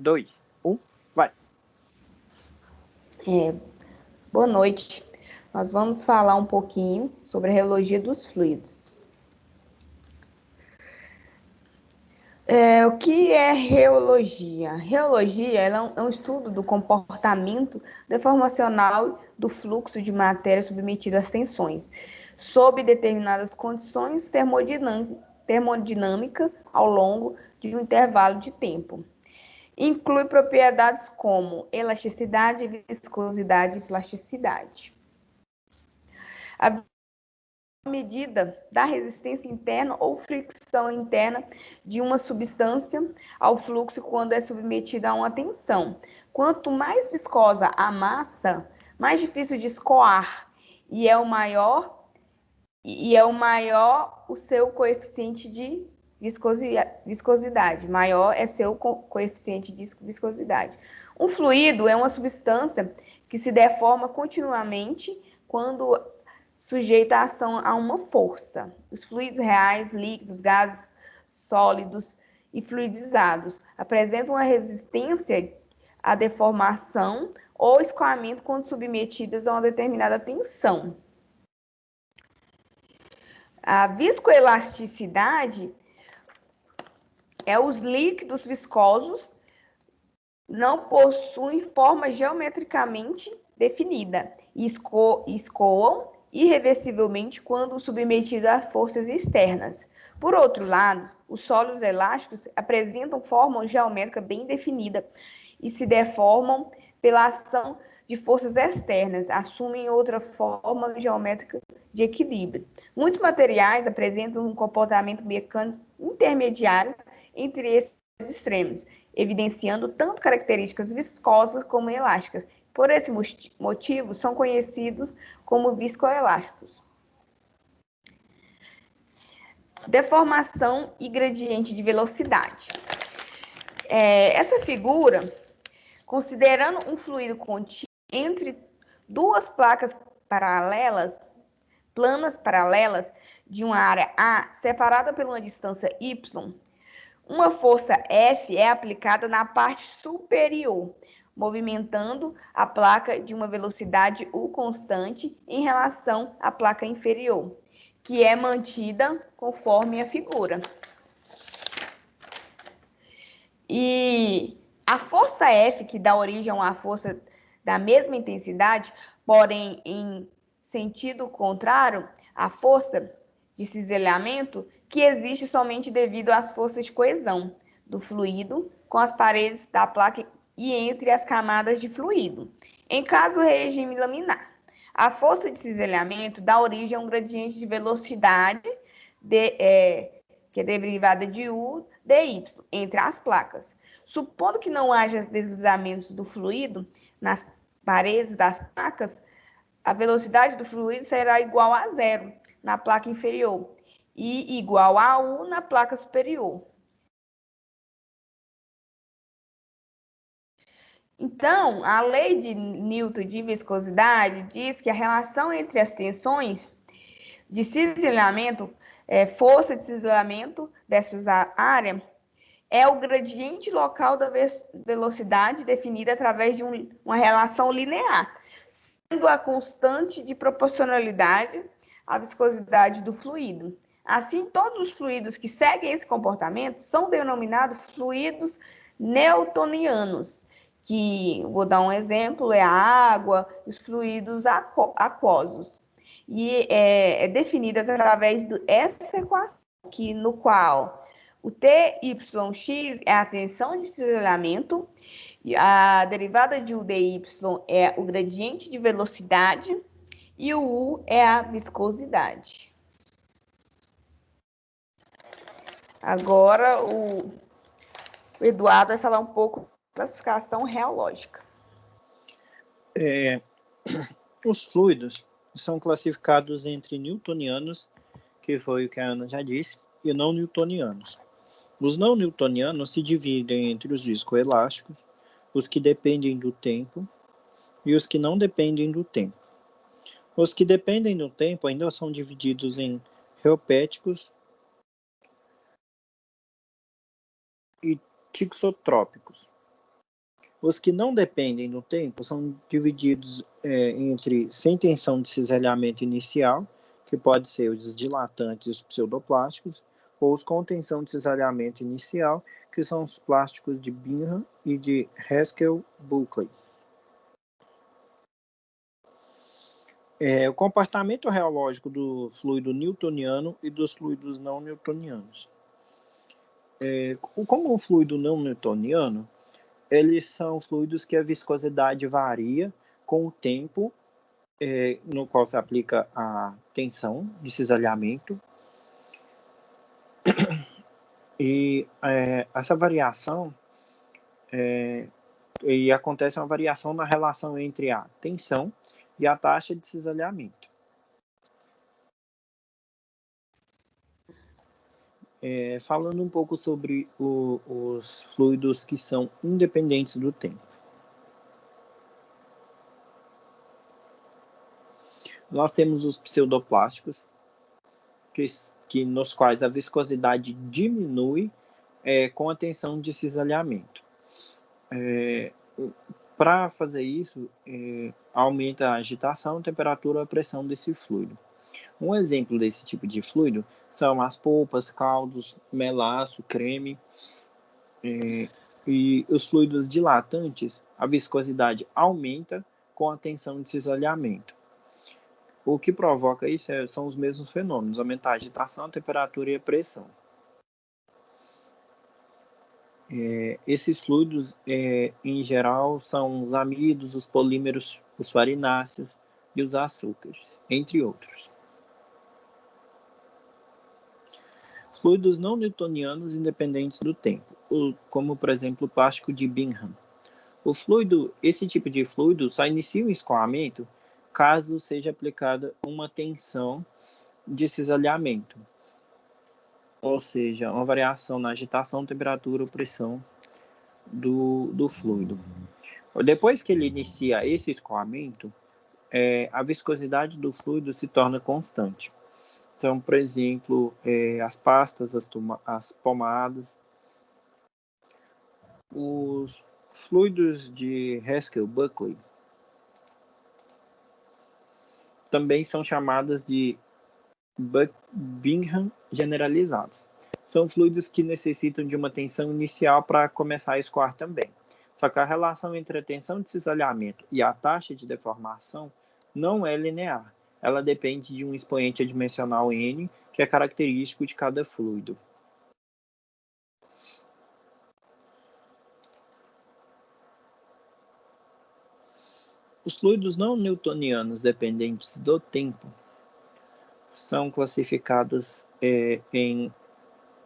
2, 1, vai. Boa noite. Nós vamos falar um pouquinho sobre a reologia dos fluidos. O que é reologia? Reologia é um estudo do comportamento deformacional do fluxo de matéria submetido às tensões, sob determinadas condições termodinâmicas ao longo de um intervalo de tempo. Inclui propriedades como elasticidade, viscosidade e plasticidade. A medida da resistência interna ou fricção interna de uma substância ao fluxo quando é submetida a uma tensão. Quanto mais viscosa a massa, mais difícil de escoar e é o maior o seu coeficiente de viscosidade. Maior é seu coeficiente de viscosidade. Um fluido é uma substância que se deforma continuamente quando sujeita a ação a uma força. Os fluidos reais, líquidos, gases, sólidos e fluidizados apresentam uma resistência à deformação ou escoamento quando submetidas a uma determinada tensão. A viscoelasticidade é os líquidos viscosos não possuem forma geometricamente definida e escoam irreversivelmente quando submetidos a forças externas. Por outro lado, os sólidos elásticos apresentam forma geométrica bem definida e se deformam pela ação de forças externas, assumem outra forma geométrica de equilíbrio. Muitos materiais apresentam um comportamento mecânico intermediário entre esses extremos, evidenciando tanto características viscosas como elásticas. Por esse motivo, são conhecidos como viscoelásticos. Deformação e gradiente de velocidade. Essa figura, considerando um fluido contínuo entre duas placas planas paralelas de uma área A, separada por uma distância Y, uma força F é aplicada na parte superior, movimentando a placa de uma velocidade U constante em relação à placa inferior, que é mantida conforme a figura. E a força F, que dá origem a uma força da mesma intensidade, porém em sentido contrário, a força de cisalhamento, que existe somente devido às forças de coesão do fluido com as paredes da placa e entre as camadas de fluido. Em caso do regime laminar, a força de cisalhamento dá origem a um gradiente de velocidade que é derivada de U, dy, entre as placas. Supondo que não haja deslizamentos do fluido nas paredes das placas, a velocidade do fluido será igual a zero na placa inferior e igual a U na placa superior. Então, a lei de Newton de viscosidade diz que a relação entre as tensões de cisalhamento, força de cisalhamento versus a área, é o gradiente local da velocidade definida através de uma relação linear, sendo a constante de proporcionalidade à viscosidade do fluido. Assim, todos os fluidos que seguem esse comportamento são denominados fluidos newtonianos, que, vou dar um exemplo, é a água, os fluidos aquosos. E é definida através dessa equação, no qual o TYX é a tensão de cisalhamento, a derivada de UDY é o gradiente de velocidade e o U é a viscosidade. Agora o Eduardo vai falar um pouco da classificação reológica. Os fluidos são classificados entre newtonianos, que foi o que a Ana já disse, e não newtonianos. Os não newtonianos se dividem entre os viscoelásticos, os que dependem do tempo e os que não dependem do tempo. Os que dependem do tempo ainda são divididos em reopéticos e tixotrópicos. Os que não dependem do tempo são divididos entre sem tensão de cisalhamento inicial, que pode ser os dilatantes e os pseudoplásticos, ou os com tensão de cisalhamento inicial, que são os plásticos de Bingham e de Haskell-Buckley. O comportamento reológico do fluido newtoniano e dos fluidos não newtonianos. Como um fluido não newtoniano, eles são fluidos que a viscosidade varia com o tempo, no qual se aplica a tensão de cisalhamento. E essa variação, e acontece uma variação na relação entre a tensão e a taxa de cisalhamento. Falando um pouco sobre os fluidos que são independentes do tempo. Nós temos os pseudoplásticos, nos quais a viscosidade diminui com a tensão de cisalhamento. Para fazer isso, aumenta a agitação, a temperatura, a pressão desse fluido. Um exemplo desse tipo de fluido são as polpas, caldos, melaço, creme. E os fluidos dilatantes, a viscosidade aumenta com a tensão de cisalhamento. O que provoca isso são os mesmos fenômenos, aumentar a agitação, a temperatura e a pressão. Esses fluidos, em geral, são os amidos, os polímeros, os farináceos e os açúcares, entre outros. Fluidos não newtonianos independentes do tempo, como, por exemplo, o plástico de Bingham. Esse tipo de fluido só inicia o escoamento caso seja aplicada uma tensão de cisalhamento, ou seja, uma variação na agitação, temperatura ou pressão do fluido. Depois que ele inicia esse escoamento, a viscosidade do fluido se torna constante. Então, por exemplo, as pastas, as pomadas, os fluidos de Haskell-Buckley também são chamados de Bingham generalizados. São fluidos que necessitam de uma tensão inicial para começar a escoar também. Só que a relação entre a tensão de cisalhamento e a taxa de deformação não é linear. Ela depende de um expoente adimensional n, que é característico de cada fluido. Os fluidos não newtonianos dependentes do tempo são classificados em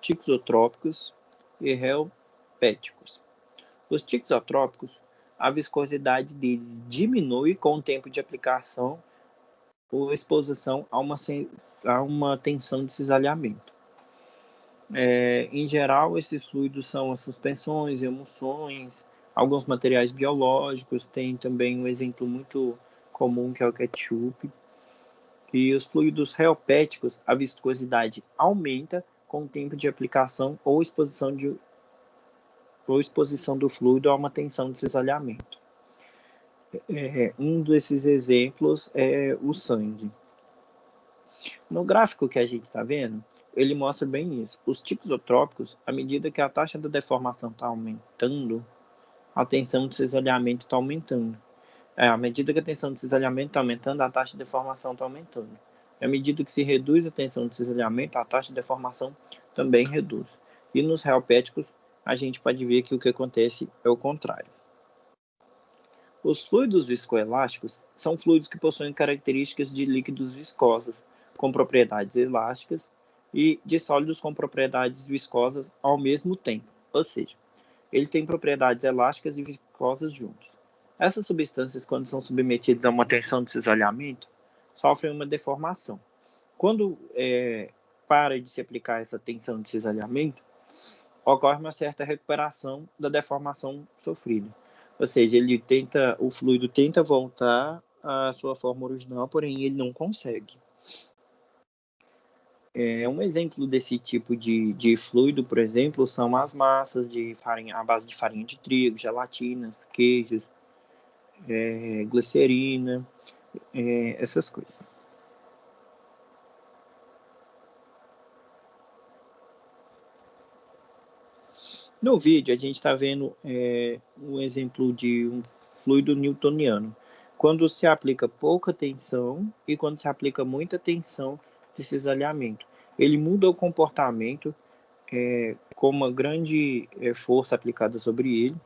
tixotrópicos e reopéticos. Os tixotrópicos, a viscosidade deles diminui com o tempo de aplicação ou exposição a uma tensão de cisalhamento. Em geral, esses fluidos são as suspensões, emulsões, alguns materiais biológicos, tem também um exemplo muito comum que é o ketchup. E os fluidos reopéticos, a viscosidade aumenta com o tempo de aplicação ou exposição do fluido a uma tensão de cisalhamento. Um desses exemplos é o sangue. No gráfico que a gente está vendo, ele mostra bem isso. Os tixotrópicos, à medida que a taxa da deformação está aumentando, a tensão de cisalhamento está aumentando. À medida que a tensão de cisalhamento está aumentando, a taxa de deformação está aumentando. À medida que se reduz a tensão de cisalhamento, a taxa de deformação também reduz. E nos reopéticos, a gente pode ver que o que acontece é o contrário. Os fluidos viscoelásticos são fluidos que possuem características de líquidos viscosos, com propriedades elásticas, e de sólidos com propriedades viscosas ao mesmo tempo, ou seja, eles têm propriedades elásticas e viscosas juntos. Essas substâncias, quando são submetidas a uma tensão de cisalhamento, sofrem uma deformação. Quando para de se aplicar essa tensão de cisalhamento, ocorre uma certa recuperação da deformação sofrida. Ou seja, o fluido tenta voltar à sua forma original, porém ele não consegue. Um exemplo desse tipo de fluido, por exemplo, são as massas de farinha, à base de farinha de trigo, gelatinas, queijos, glicerina, essas coisas. No vídeo, a gente está vendo um exemplo de um fluido newtoniano. Quando se aplica pouca tensão e quando se aplica muita tensão de cisalhamento. Ele muda o comportamento com uma grande força aplicada sobre ele,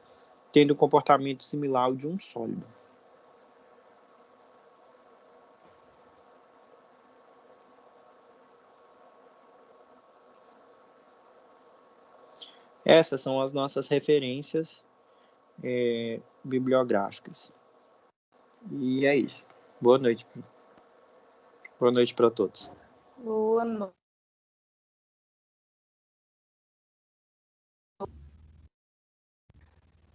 tendo um comportamento similar ao de um sólido. Essas são as nossas referências bibliográficas. E é isso. Boa noite. Boa noite para todos. Boa noite.